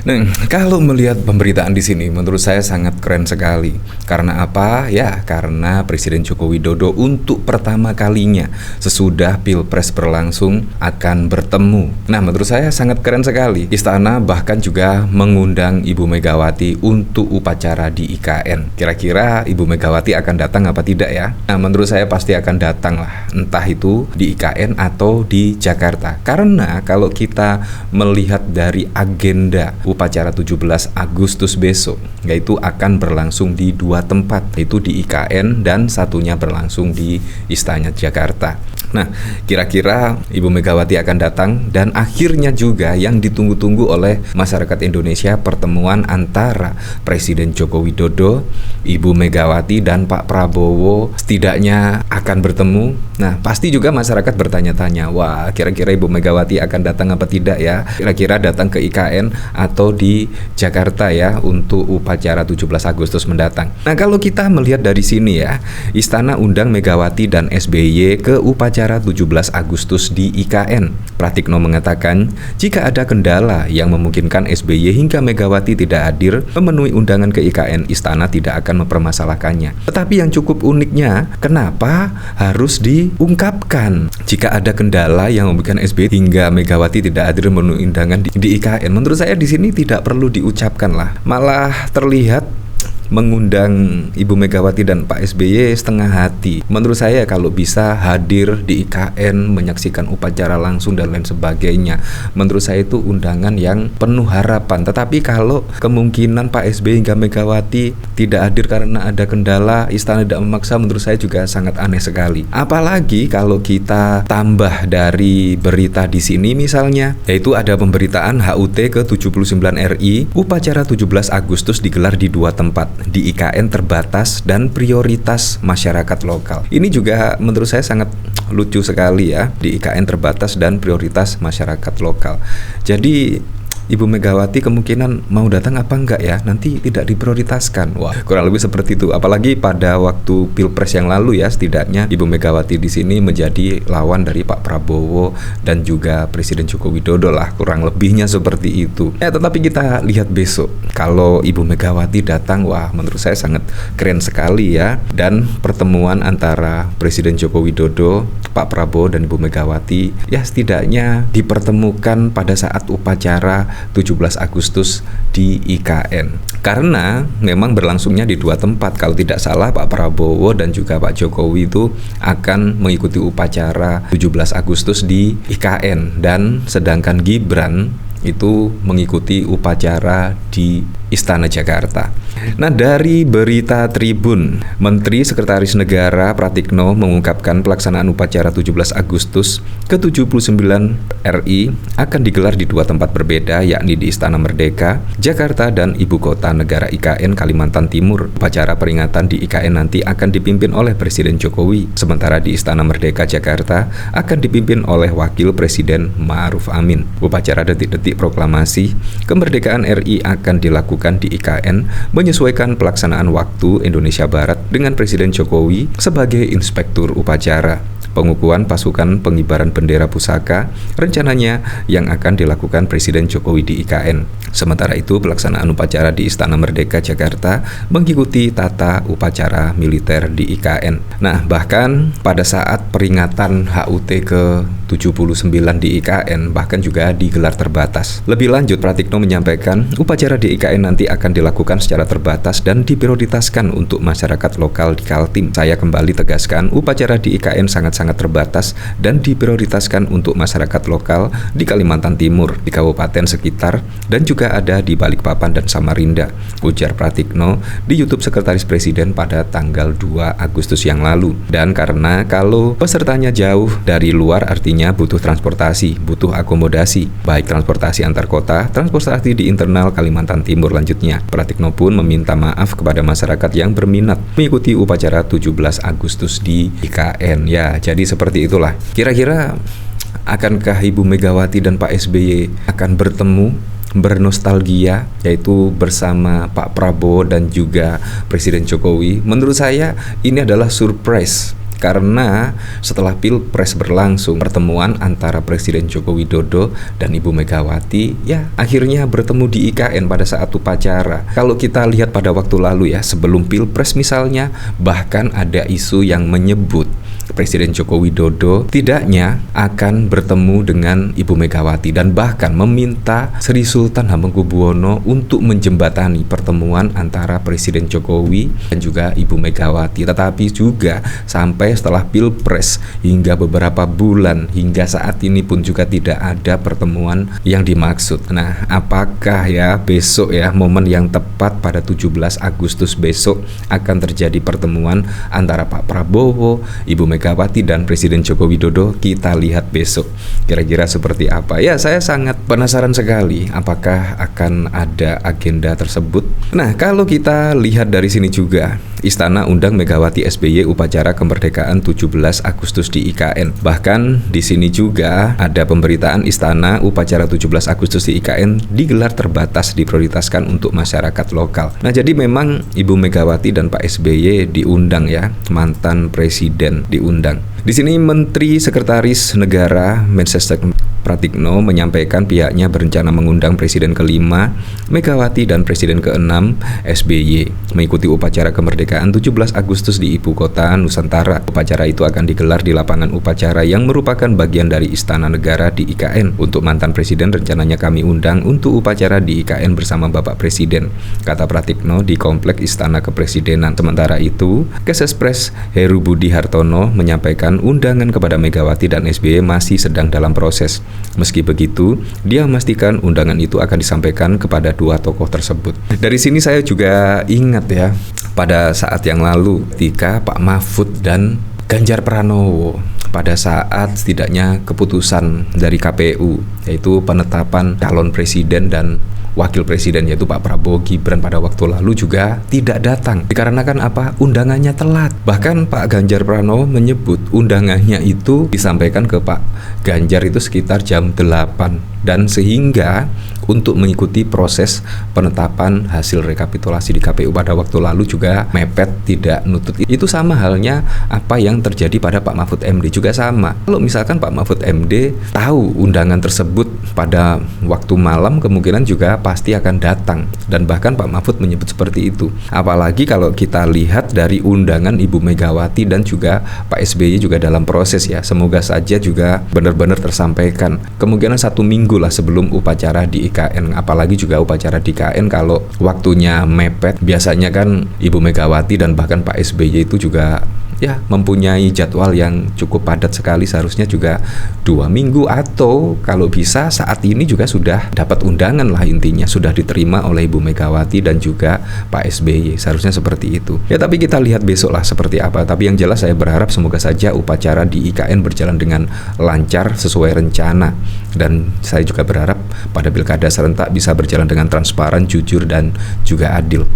Nah, kalau melihat pemberitaan di sini, menurut saya sangat keren sekali. Karena apa? Ya, karena Presiden Joko Widodo untuk pertama kalinya sesudah Pilpres berlangsung akan bertemu. Nah, menurut saya sangat keren sekali. Istana bahkan juga mengundang Ibu Megawati untuk upacara di IKN. Kira-kira Ibu Megawati akan datang apa tidak ya? Nah, menurut saya pasti akan datang lah. Entah itu di IKN atau di Jakarta. Karena kalau kita melihat dari agenda upacara 17 Agustus besok, yaitu akan berlangsung di dua tempat, yaitu di IKN dan satunya berlangsung di Istana Jakarta. Nah, kira-kira Ibu Megawati akan datang, dan akhirnya juga yang ditunggu-tunggu oleh masyarakat Indonesia, pertemuan antara Presiden Joko Widodo, Ibu Megawati dan Pak Prabowo setidaknya akan bertemu. Nah, pasti juga masyarakat bertanya-tanya, wah, kira-kira Ibu Megawati akan datang apa tidak ya? Kira-kira datang ke IKN atau di Jakarta ya untuk upacara 17 Agustus mendatang. Nah, kalau kita melihat dari sini ya, Istana undang Megawati dan SBY ke upacara 17 Agustus di IKN. Pratikno mengatakan, jika ada kendala yang memungkinkan SBY hingga Megawati tidak hadir memenuhi undangan ke IKN, Istana tidak akan mempermasalahkannya. Tetapi yang cukup uniknya, kenapa harus diungkapkan jika ada kendala yang memungkinkan SBY hingga Megawati tidak hadir memenuhi undangan di IKN? Menurut saya di sini tidak perlu diucapkan lah. Malah terlihat mengundang Ibu Megawati dan Pak SBY setengah hati. Menurut saya kalau bisa hadir di IKN, menyaksikan upacara langsung dan lain sebagainya, menurut saya itu undangan yang penuh harapan. Tetapi kalau kemungkinan Pak SBY hingga Megawati tidak hadir karena ada kendala, Istana tidak memaksa, menurut saya juga sangat aneh sekali. Apalagi kalau kita tambah dari berita di sini misalnya, yaitu ada pemberitaan HUT ke-79 RI, upacara 17 Agustus digelar di dua tempat, di IKN terbatas dan prioritas masyarakat lokal. Ini juga menurut saya sangat lucu sekali ya, di IKN terbatas dan prioritas masyarakat lokal. Jadi Ibu Megawati kemungkinan mau datang apa enggak ya, nanti tidak diprioritaskan. Wah, kurang lebih seperti itu. Apalagi pada waktu Pilpres yang lalu ya, setidaknya Ibu Megawati di sini menjadi lawan dari Pak Prabowo dan juga Presiden Joko Widodo lah, kurang lebihnya seperti itu. Ya, tetapi kita lihat besok, kalau Ibu Megawati datang, wah, menurut saya sangat keren sekali ya. Dan pertemuan antara Presiden Joko Widodo, Pak Prabowo dan Ibu Megawati, ya setidaknya dipertemukan pada saat upacara 17 Agustus di IKN. Karena memang berlangsungnya di dua tempat. Kalau tidak salah Pak Prabowo dan juga Pak Jokowi itu akan mengikuti upacara 17 Agustus di IKN, dan sedangkan Gibran itu mengikuti upacara di Istana Jakarta. Nah, dari berita Tribun, Menteri Sekretaris Negara Pratikno mengungkapkan pelaksanaan upacara 17 Agustus ke-79 RI akan digelar di dua tempat berbeda, yakni di Istana Merdeka, Jakarta, dan Ibu Kota Negara IKN, Kalimantan Timur. Upacara peringatan di IKN nanti akan dipimpin oleh Presiden Jokowi, sementara di Istana Merdeka, Jakarta akan dipimpin oleh Wakil Presiden Ma'ruf Amin. Upacara detik-detik proklamasi kemerdekaan RI akan dilakukan di IKN menyesuaikan pelaksanaan waktu Indonesia Barat dengan Presiden Jokowi sebagai inspektur upacara. Pengukuhan pasukan pengibaran bendera pusaka rencananya yang akan dilakukan Presiden Jokowi di IKN. Sementara itu, pelaksanaan upacara di Istana Merdeka Jakarta mengikuti tata upacara militer di IKN. Nah, bahkan pada saat peringatan HUT ke-79 di IKN bahkan juga digelar terbatas. Lebih lanjut, Pratikno menyampaikan upacara di IKN nanti akan dilakukan secara terbatas dan diprioritaskan untuk masyarakat lokal di Kaltim. Saya kembali tegaskan, upacara di IKN sangat-sangat terbatas dan diprioritaskan untuk masyarakat lokal di Kalimantan Timur, di kabupaten sekitar, dan juga ada di Balikpapan dan Samarinda, ujar Pratikno di YouTube Sekretaris Presiden pada tanggal 2 Agustus yang lalu. Dan karena kalau pesertanya jauh dari luar, artinya butuh transportasi, butuh akomodasi, baik transportasi antar kota, transportasi di internal Kalimantan Timur. Lanjutnya, Pratikno pun meminta maaf kepada masyarakat yang berminat mengikuti upacara 17 Agustus di IKN. Ya, jadi seperti itulah. Kira-kira akankah Ibu Megawati dan Pak SBY akan bertemu, bernostalgia, yaitu bersama Pak Prabowo dan juga Presiden Jokowi? Menurut saya ini adalah surprise Karena setelah Pilpres berlangsung, pertemuan antara Presiden Joko Widodo dan Ibu Megawati ya akhirnya bertemu di IKN pada saat upacara. Kalau kita lihat pada waktu lalu ya, sebelum Pilpres misalnya, bahkan ada isu yang menyebut Presiden Joko Widodo tidaknya akan bertemu dengan Ibu Megawati dan bahkan meminta Sri Sultan Hamengkubuwono untuk menjembatani pertemuan antara Presiden Jokowi dan juga Ibu Megawati. Tetapi juga sampai setelah Pilpres hingga beberapa bulan hingga saat ini pun juga tidak ada pertemuan yang dimaksud. Nah, apakah ya besok ya, momen yang tepat pada 17 Agustus besok akan terjadi pertemuan antara Pak Prabowo, Ibu Megawati dan Presiden Joko Widodo? Kita lihat besok kira-kira seperti apa. Ya, saya sangat penasaran sekali apakah akan ada agenda tersebut. Nah, kalau kita lihat dari sini juga, Istana undang Megawati SBY upacara kemerdekaan 17 Agustus di IKN. Bahkan di sini juga ada pemberitaan Istana upacara 17 Agustus di IKN digelar terbatas, diprioritaskan untuk masyarakat lokal. Nah, jadi memang Ibu Megawati dan Pak SBY diundang ya, mantan presiden diundang. Di sini Menteri Sekretaris Negara Mensesnek Pratikno menyampaikan pihaknya berencana mengundang Presiden ke-5 Megawati dan Presiden ke-6 SBY mengikuti upacara kemerdekaan 17 Agustus di Ibu Kota Nusantara. Upacara itu akan digelar di lapangan upacara yang merupakan bagian dari Istana Negara di IKN. Untuk mantan Presiden rencananya kami undang untuk upacara di IKN bersama Bapak Presiden, kata Pratikno di Komplek Istana Kepresidenan. Sementara itu, Kesespres Heru Budi Hartono menyampaikan undangan kepada Megawati dan SBY masih sedang dalam proses. Meski begitu, dia memastikan undangan itu akan disampaikan kepada dua tokoh tersebut. Dari sini saya juga ingat ya, pada saat yang lalu ketika Pak Mahfud dan Ganjar Pranowo pada saat setidaknya keputusan dari KPU, yaitu penetapan calon presiden dan wakil presiden yaitu Pak Prabowo Gibran pada waktu lalu juga tidak datang dikarenakan apa? Undangannya telat. Bahkan Pak Ganjar Pranowo menyebut undangannya itu disampaikan ke Pak Ganjar itu sekitar jam 8 dan sehingga untuk mengikuti proses penetapan hasil rekapitulasi di KPU pada waktu lalu juga mepet, tidak nutut. Itu sama halnya apa yang terjadi pada Pak Mahfud MD juga sama. Kalau misalkan Pak Mahfud MD tahu undangan tersebut pada waktu malam, kemungkinan juga pasti akan datang, dan bahkan Pak Mahfud menyebut seperti itu. Apalagi kalau kita lihat dari undangan Ibu Megawati dan juga Pak SBY juga dalam proses ya, semoga saja juga benar-benar tersampaikan. Kemungkinan 1 minggu lah sebelum upacara di IKN, apalagi juga upacara di IKN kalau waktunya mepet, biasanya kan Ibu Megawati dan bahkan Pak SBY itu juga ya mempunyai jadwal yang cukup padat sekali, seharusnya juga 2 minggu atau kalau bisa saat ini juga sudah dapat undangan lah, intinya sudah diterima oleh Ibu Megawati dan juga Pak SBY, seharusnya seperti itu ya. Tapi kita lihat besok lah seperti apa. Tapi yang jelas saya berharap semoga saja upacara di IKN berjalan dengan lancar sesuai rencana, dan saya juga berharap pada pilkada serentak bisa berjalan dengan transparan, jujur dan juga adil.